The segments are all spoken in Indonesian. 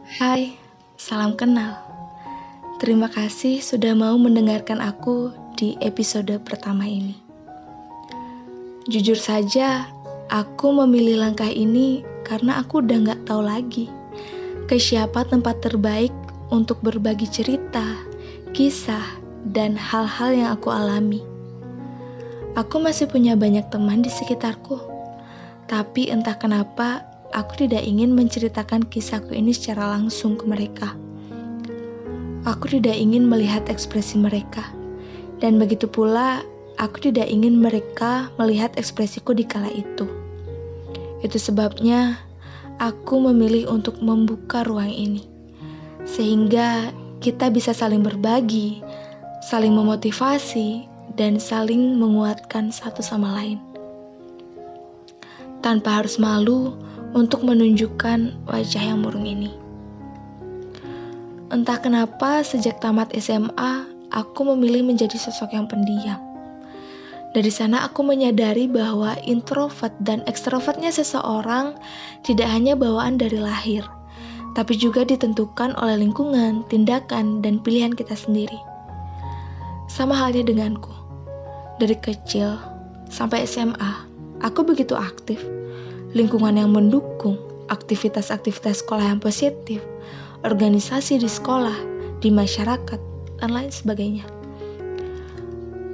Hai, salam kenal. Terima kasih sudah mau mendengarkan aku di episode pertama ini. Jujur saja, aku memilih langkah ini karena aku udah gak tahu lagi ke siapa tempat terbaik untuk berbagi cerita, kisah, dan hal-hal yang aku alami. Aku masih punya banyak teman di sekitarku, tapi entah kenapa aku tidak ingin menceritakan kisahku ini secara langsung ke mereka. Aku tidak ingin melihat ekspresi mereka, dan begitu pula aku tidak ingin mereka melihat ekspresiku di kala itu. Itu sebabnya aku memilih untuk membuka ruang ini, sehingga kita bisa saling berbagi, saling memotivasi, dan saling menguatkan satu sama lain. Tanpa harus malu untuk menunjukkan wajah yang murung ini. Entah kenapa sejak tamat SMA, aku memilih menjadi sosok yang pendiam. Dari sana aku menyadari bahwa introvert dan ekstrovertnya seseorang tidak hanya bawaan dari lahir, tapi juga ditentukan oleh lingkungan, tindakan, dan pilihan kita sendiri. Sama halnya denganku. Dari kecil sampai SMA, aku begitu aktif. Lingkungan yang mendukung, aktivitas-aktivitas sekolah yang positif, organisasi di sekolah, di masyarakat, dan lain sebagainya.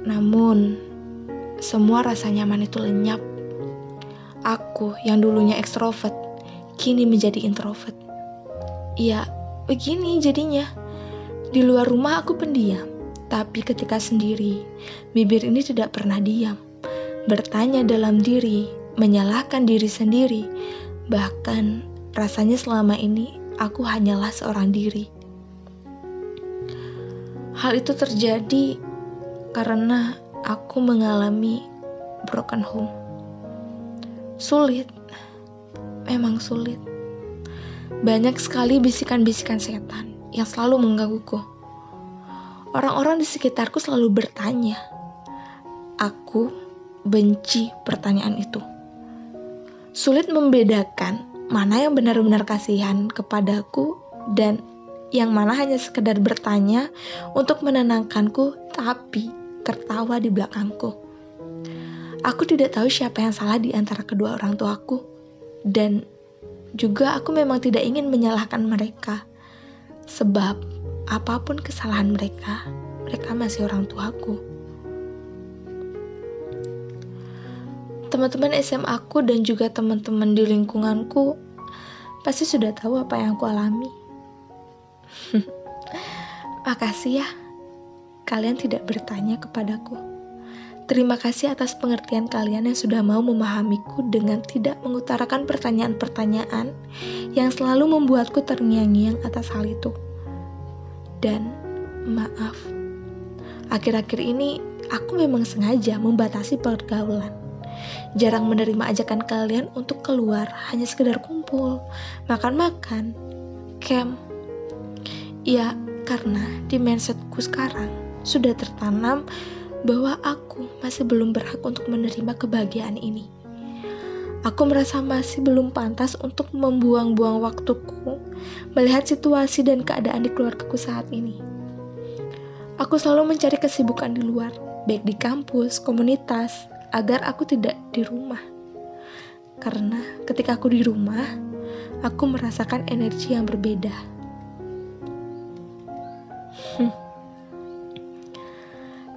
Namun, semua rasa nyaman itu lenyap. Aku yang dulunya ekstrovert, kini menjadi introvert. Ya, begini jadinya. Di luar rumah aku pendiam, tapi ketika sendiri, bibir ini tidak pernah diam. Bertanya dalam diri, menyalahkan diri sendiri, bahkan rasanya selama ini aku hanyalah seorang diri. Hal itu terjadi karena aku mengalami broken home. Sulit, memang sulit. Banyak sekali bisikan-bisikan setan yang selalu menggangguku. Orang-orang di sekitarku selalu bertanya. Aku benci pertanyaan itu. Sulit membedakan mana yang benar-benar kasihan kepadaku dan yang mana hanya sekedar bertanya untuk menenangkanku tapi tertawa di belakangku. Aku tidak tahu siapa yang salah di antara kedua orang tuaku, dan juga aku memang tidak ingin menyalahkan mereka, sebab apapun kesalahan mereka, mereka masih orang tuaku. Teman-teman SMA aku dan juga teman-teman di lingkunganku pasti sudah tahu apa yang aku alami. Makasih ya, kalian tidak bertanya kepadaku. Terima kasih atas pengertian kalian yang sudah mau memahamiku dengan tidak mengutarakan pertanyaan-pertanyaan yang selalu membuatku terngiang-ngiang atas hal itu. Dan maaf, akhir-akhir ini aku memang sengaja membatasi pergaulan. Jarang menerima ajakan kalian untuk keluar, hanya sekedar kumpul, makan-makan, camp. Ya, karena di mindsetku sekarang sudah tertanam bahwa aku masih belum berhak untuk menerima kebahagiaan ini. Aku merasa masih belum pantas untuk membuang-buang waktuku melihat situasi dan keadaan di keluargaku saat ini. Aku selalu mencari kesibukan di luar, baik di kampus, komunitas, agar aku tidak di rumah. Karena ketika aku di rumah, aku merasakan energi yang berbeda.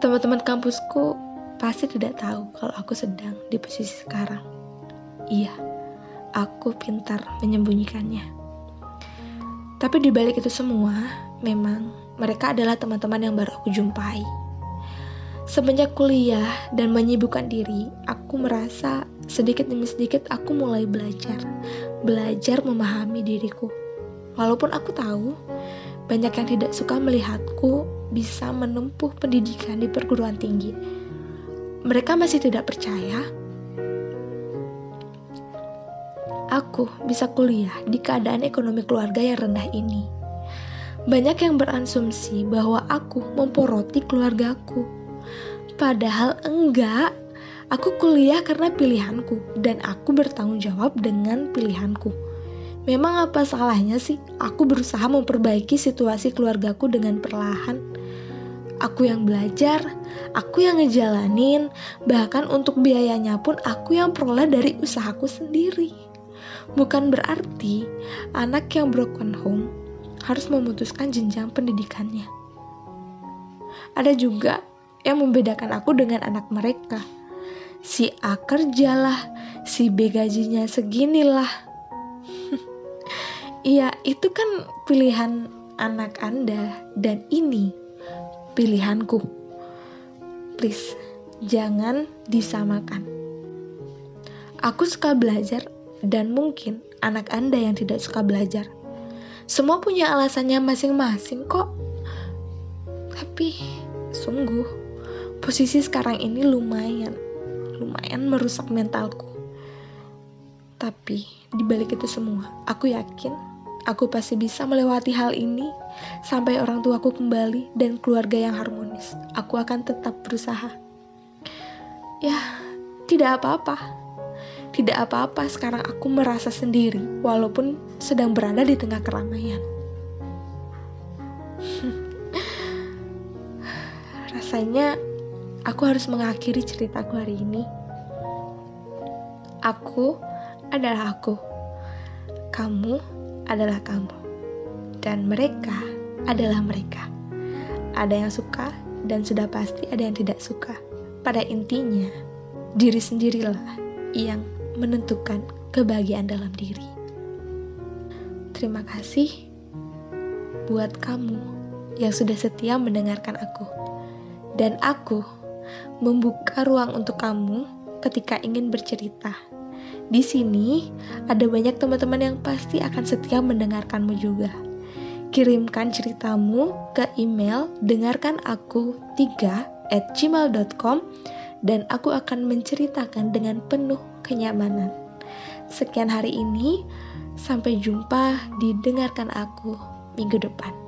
Teman-teman kampusku pasti tidak tahu kalau aku sedang di posisi sekarang. Iya, aku pintar menyembunyikannya. Tapi di balik itu semua, memang mereka adalah teman-teman yang baru aku jumpai. Semenjak kuliah dan menyibukkan diri, aku merasa sedikit demi sedikit aku mulai belajar memahami diriku. Walaupun aku tahu, banyak yang tidak suka melihatku bisa menempuh pendidikan di perguruan tinggi. Mereka masih tidak percaya aku bisa kuliah di keadaan ekonomi keluarga yang rendah ini. Banyak yang berasumsi bahwa aku memporoti keluargaku. Padahal enggak, aku kuliah karena pilihanku dan aku bertanggung jawab dengan pilihanku. Memang apa salahnya sih aku berusaha memperbaiki situasi keluargaku dengan perlahan? Aku yang belajar, aku yang ngejalanin, bahkan untuk biayanya pun aku yang peroleh dari usahaku sendiri. Bukan berarti anak yang broken home harus memutuskan jenjang pendidikannya. Ada juga yang membedakan aku dengan anak mereka. Si A kerjalah, si B gajinya seginilah. Iya, itu kan pilihan anak Anda, dan ini pilihanku. Please, jangan disamakan. Aku suka belajar, dan mungkin anak Anda yang tidak suka belajar. Semua punya alasannya masing-masing kok. Tapi, sungguh, posisi sekarang ini lumayan merusak mentalku. Tapi, dibalik itu semua, aku yakin aku pasti bisa melewati hal ini sampai orang tuaku kembali dan keluarga yang harmonis. Aku akan tetap berusaha. Ya, tidak apa-apa. Tidak apa-apa sekarang aku merasa sendiri walaupun sedang berada di tengah keramaian. Rasanya aku harus mengakhiri ceritaku hari ini. Aku adalah aku. Kamu adalah kamu. Dan mereka adalah mereka. Ada yang suka dan sudah pasti ada yang tidak suka. Pada intinya, diri sendirilah yang menentukan kebahagiaan dalam diri. Terima kasih buat kamu yang sudah setia mendengarkan aku. Dan aku membuka ruang untuk kamu ketika ingin bercerita. Di sini ada banyak teman-teman yang pasti akan setia mendengarkanmu juga. Kirimkan ceritamu ke email dengarkanaku3@gmail.com dan aku akan menceritakan dengan penuh kenyamanan. Sekian hari ini, sampai jumpa di Dengarkan Aku minggu depan.